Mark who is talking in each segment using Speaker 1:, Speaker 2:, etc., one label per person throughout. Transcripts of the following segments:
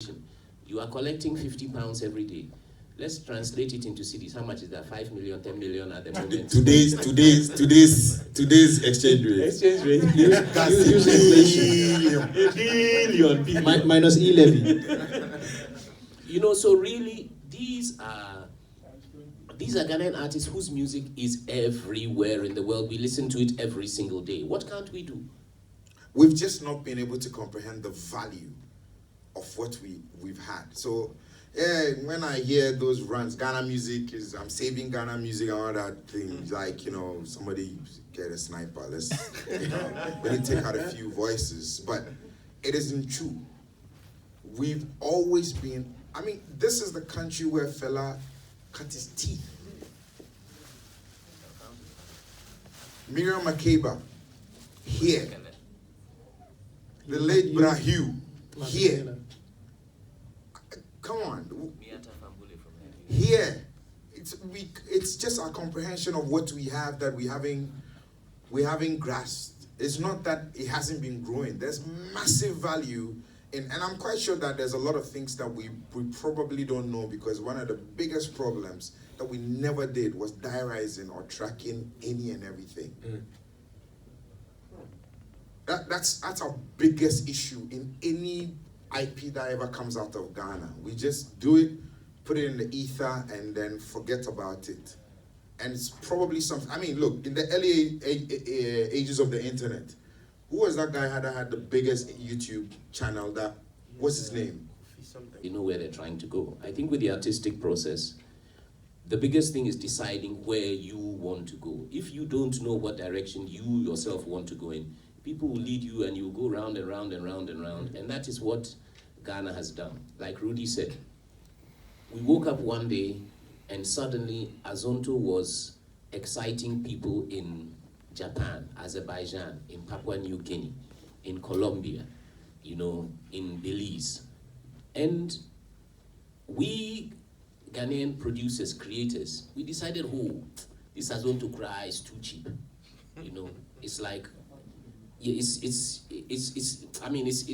Speaker 1: You are collecting £50 every day. Let's translate it into cities. How much is that? 5 million, 10 million at the moment.
Speaker 2: Today's exchange rate.
Speaker 1: Exchange rate.
Speaker 2: A billion people.
Speaker 3: Minus E-levy.
Speaker 1: So really, these are Ghanaian artists whose music is everywhere in the world. We listen to it every single day. What can't we do?
Speaker 2: We've just not been able to comprehend the value of what we've had. So, when I hear those runs, Ghana music is, I'm saving Ghana music and all that things, like, somebody get a sniper, let's, really take out a few voices. But it isn't true. We've always been, this is the country where fella cut his teeth. Miriam Makeba, here. The late Brahu, here. Come on. Here. It's just our comprehension of what we have that we haven't grasped. It's not that it hasn't been growing. There's massive value and I'm quite sure that there's a lot of things that we probably don't know, because one of the biggest problems that we never did was diarising or tracking any and everything. That's our biggest issue in any IP that ever comes out of Ghana. We just do it, put it in the ether, and then forget about it. And it's probably something, look, in the early ages of the internet, who was that guy that had the biggest YouTube channel? What's his name?
Speaker 1: You know where they're trying to go. I think with the artistic process, the biggest thing is deciding where you want to go. If you don't know what direction you yourself want to go in, people will lead you and you will go round and round and round and round. And that is what Ghana has done. Like Rudy said, we woke up one day and suddenly Azonto was exciting people in Japan, Azerbaijan, in Papua New Guinea, in Colombia, in Belize. And we Ghanaian producers, creators, we decided, this Azonto cry is too cheap. It's like, it's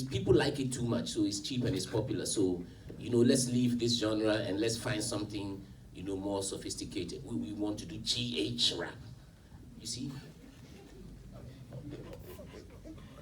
Speaker 1: people like it too much, so it's cheap and it's popular. So, let's leave this genre and let's find something, more sophisticated. We want to do GH rap, you see?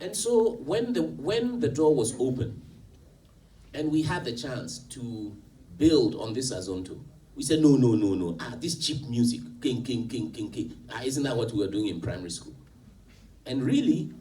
Speaker 1: And so when the door was open and we had the chance to build on this Azonto, we said, no. This cheap music, king. Isn't that what we were doing in primary school? And really,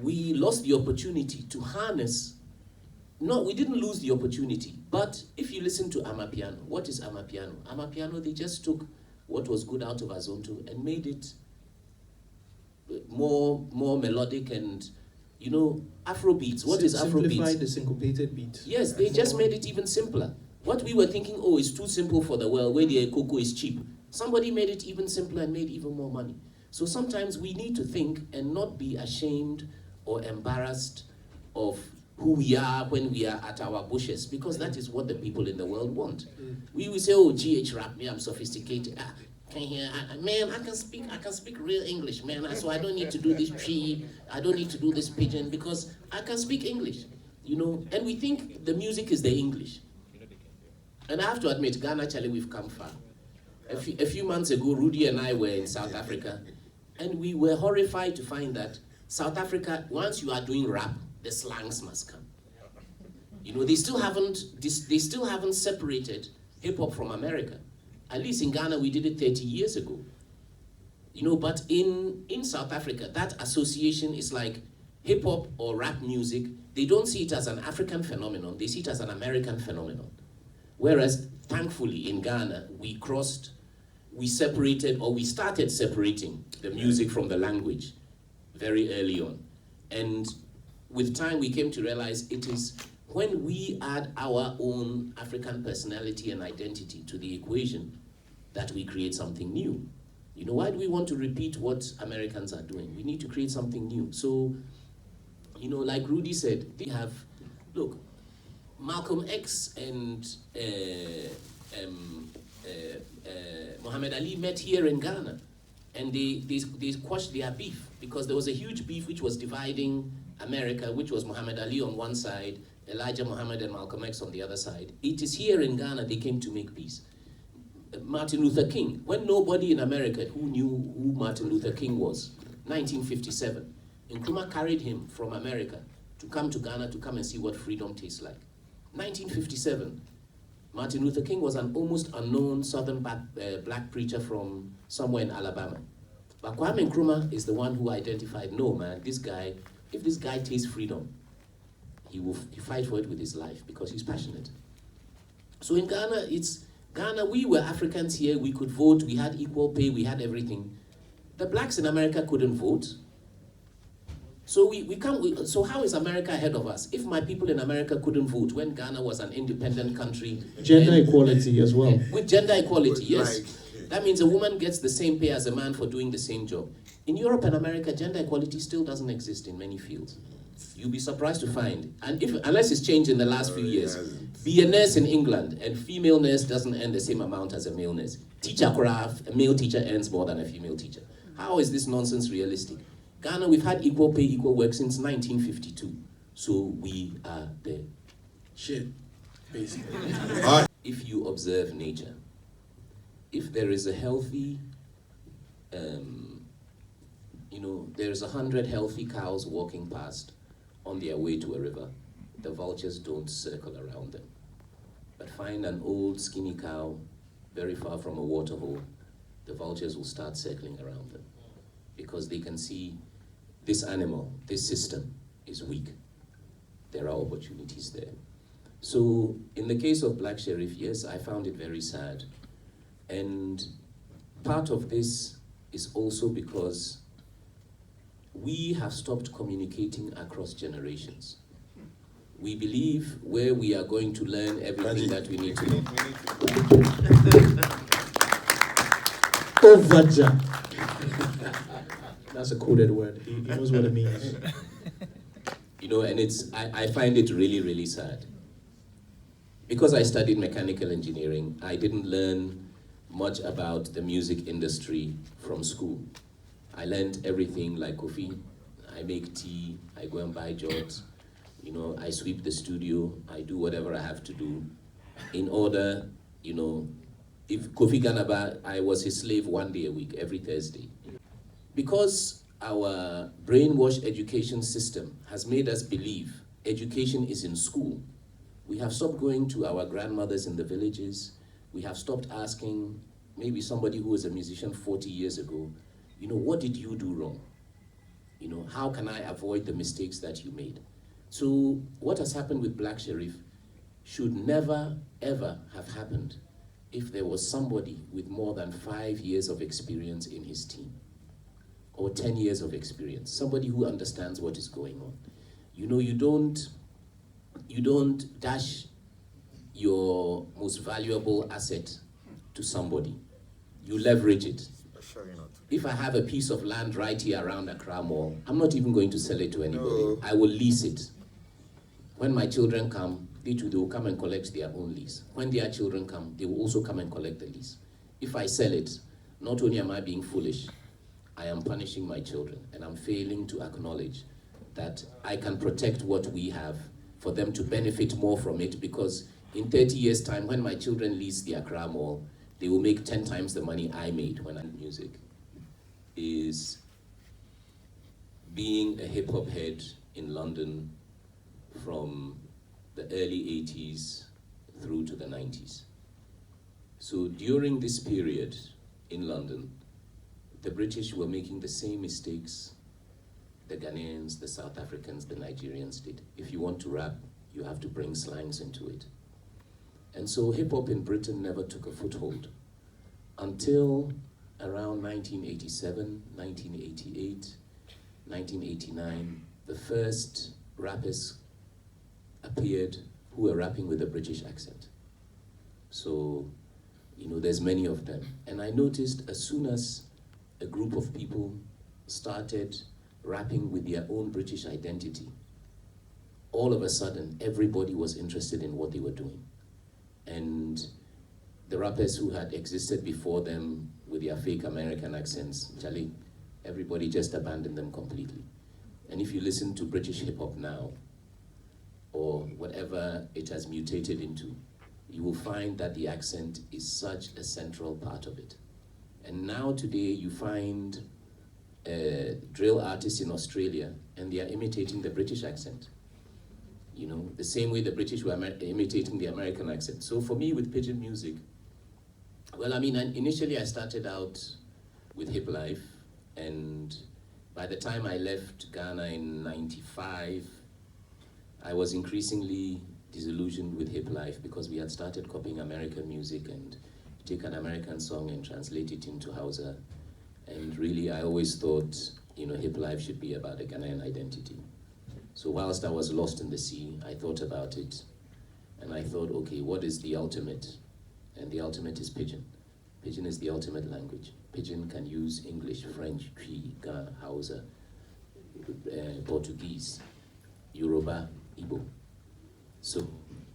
Speaker 1: we lost the opportunity to harness. No, we didn't lose the opportunity. But if you listen to Amapiano, what is Amapiano? Amapiano, they just took what was good out of Azonto and made it more melodic and, Afro beats. What is Afro beats?
Speaker 3: Simplified the syncopated beat.
Speaker 1: Yes, they just made it even simpler. What we were thinking, it's too simple for the world, where the cocoa is cheap. Somebody made it even simpler and made even more money. So sometimes we need to think and not be ashamed or embarrassed of who we are when we are at our bushes, because that is what the people in the world want. We will say, GH rap, me, I'm sophisticated. Man, I can speak real English, man. So I don't need to do this tree, I don't need to do this pigeon, because I can speak English, And we think the music is the English. And I have to admit, Ghana, Charlie, we've come far. A few months ago, Rudy and I were in South Africa, and we were horrified to find that South Africa, once you are doing rap, the slangs must come. They still haven't separated hip hop from America. At least in Ghana, we did it 30 years ago. But in South Africa, that association is like hip hop or rap music. They don't see it as an African phenomenon. They see it as an American phenomenon. Whereas, thankfully, in Ghana, we started separating the music from the language very early on. And with time, we came to realize it is when we add our own African personality and identity to the equation that we create something new. Why do we want to repeat what Americans are doing? We need to create something new. So, like Rudy said, they have, look, Malcolm X and Muhammad Ali met here in Ghana, and they quashed their beef because there was a huge beef which was dividing America, which was Muhammad Ali on one side Elijah Muhammad and Malcolm X on the other side. It is here in Ghana they came to make peace. Martin Luther King, when nobody in America who knew who Martin Luther King was, 1957, Nkrumah carried him from America to come to Ghana to come and see what freedom tastes like. 1957, Martin Luther King was an almost unknown southern black preacher from somewhere in Alabama. But Kwame Nkrumah is the one who identified, no man, this guy, if this guy tastes freedom, he fight for it with his life because he's passionate. So in Ghana, we were Africans here, we could vote, we had equal pay, we had everything. The blacks in America couldn't vote. So so how is America ahead of us? If my people in America couldn't vote when Ghana was an independent country.
Speaker 3: Gender equality as well.
Speaker 1: With gender equality, yes.
Speaker 2: Like,
Speaker 1: That means a woman gets the same pay as a man for doing the same job. In Europe and America, gender equality still doesn't exist in many fields. You'll be surprised to find, and unless it's changed in the last few years, be a nurse in England, and female nurse doesn't earn the same amount as a male nurse. Teacher craft, a male teacher earns more than a female teacher. How is this nonsense realistic? Ghana, we've had equal pay, equal work since 1952. So we are there.
Speaker 3: Shit, basically.
Speaker 1: If you observe nature, if there is a healthy, there's 100 healthy cows walking past on their way to a river, the vultures don't circle around them. But find an old skinny cow very far from a water hole, the vultures will start circling around them because they can see this animal, this system is weak. There are opportunities there. So in the case of Black Sheriff, yes, I found it very sad. And part of this is also because we have stopped communicating across generations. We believe where we are going to learn everything that we need to know.
Speaker 3: Overja. That's a coded word. He knows what it means.
Speaker 1: And I find it really, really sad. Because I studied mechanical engineering, I didn't learn much about the music industry from school. I learned everything like Kofi. I make tea, I go and buy jobs, I sweep the studio, I do whatever I have to do in order, if Kofi Ganaba, I was his slave 1 day a week, every Thursday. Because our brainwashed education system has made us believe education is in school, we have stopped going to our grandmothers in the villages. We have stopped asking maybe somebody who was a musician 40 years ago, what did you do wrong? How can I avoid the mistakes that you made? So what has happened with Black Sheriff should never, ever have happened if there was somebody with more than 5 years of experience in his team, or 10 years of experience, somebody who understands what is going on. You don't dash your most valuable asset to somebody. You leverage it. If I have a piece of land right here around Accra Mall, I'm not even going to sell it to anybody.
Speaker 2: No.
Speaker 1: I will lease it. When my children come, they will come and collect their own lease. When their children come, they will also come and collect the lease. If I sell it, not only am I being foolish, I am punishing my children, and I'm failing to acknowledge that I can protect what we have for them to benefit more from it, because in 30 years' time, when my children lease the Accra Mall, they will make 10 times the money I made when I did music. Is being a hip-hop head in London from the early 80s through to the 90s. So during this period in London, the British were making the same mistakes the Ghanaians, the South Africans, the Nigerians did. If you want to rap, you have to bring slangs into it. And so hip-hop in Britain never took a foothold until around 1987, 1988, 1989, the first rappers appeared who were rapping with a British accent. So, there's many of them. And I noticed as soon as a group of people started rapping with their own British identity, all of a sudden, everybody was interested in what they were doing. And the rappers who had existed before them with their fake American accents, Charlie, everybody just abandoned them completely. And if you listen to British hip-hop now, or whatever it has mutated into, you will find that the accent is such a central part of it. And now today you find drill artists in Australia, and they are imitating the British accent. You know, the same way the British were imitating the American accent. So for me, with pidgin music, well, I mean, initially I started out with hip life, and by the time I left Ghana in '95, I was increasingly disillusioned with hip life because we had started copying American music and take an American song and translate it into Hausa. And really, I always thought, you know, hip life should be about a Ghanaian identity. So whilst I was lost in the sea, I thought about it, and I thought, okay, what is the ultimate? And the ultimate is pidgin. Pidgin is the ultimate language. Pidgin can use English, French, Twi, Ga, Hausa, Portuguese, Yoruba, Igbo. So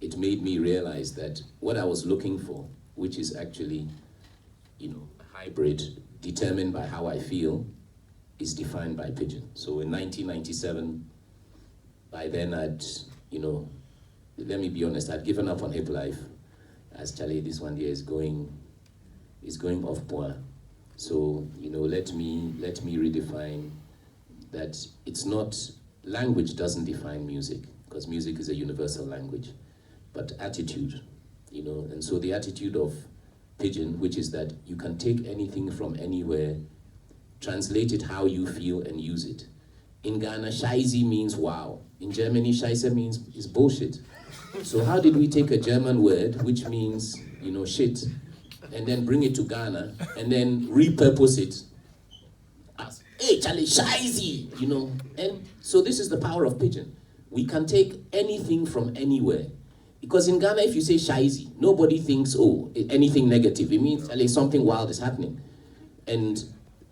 Speaker 1: it made me realize that what I was looking for, which is actually, you know, a hybrid determined by how I feel, is defined by pidgin. So in 1997, by then I'd, you know, let me be honest, I'd given up on hip life. As Charlie, this one here is going off point. So, you know, let me redefine that it's not, language doesn't define music, because music is a universal language, but attitude, you know. And so the attitude of pidgin, which is that you can take anything from anywhere, translate it how you feel, and use it. In Ghana, Scheiße means wow. In Germany, Scheiße means is bullshit. So how did we take a German word, which means, you know, shit, and then bring it to Ghana, and then repurpose it as, hey, Charlie, Scheiße, you know? And so this is the power of pidgin. We can take anything from anywhere. Because in Ghana, if you say Scheiße, nobody thinks, oh, anything negative. It means, Charlie, something wild is happening. And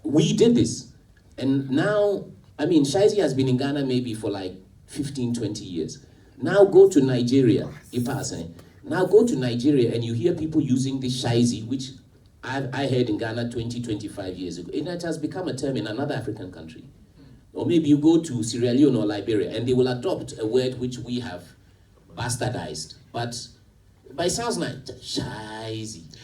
Speaker 1: we did this. And now, I mean, Scheiße has been in Ghana maybe for like 15, 20 years. Now go to Nigeria, now go to Nigeria and you hear people using this Scheiße, which I heard in Ghana 20, 25 years ago. And it has become a term in another African country. Or maybe you go to Sierra Leone or Liberia and they will adopt a word which we have bastardized. But it sounds like Scheiße.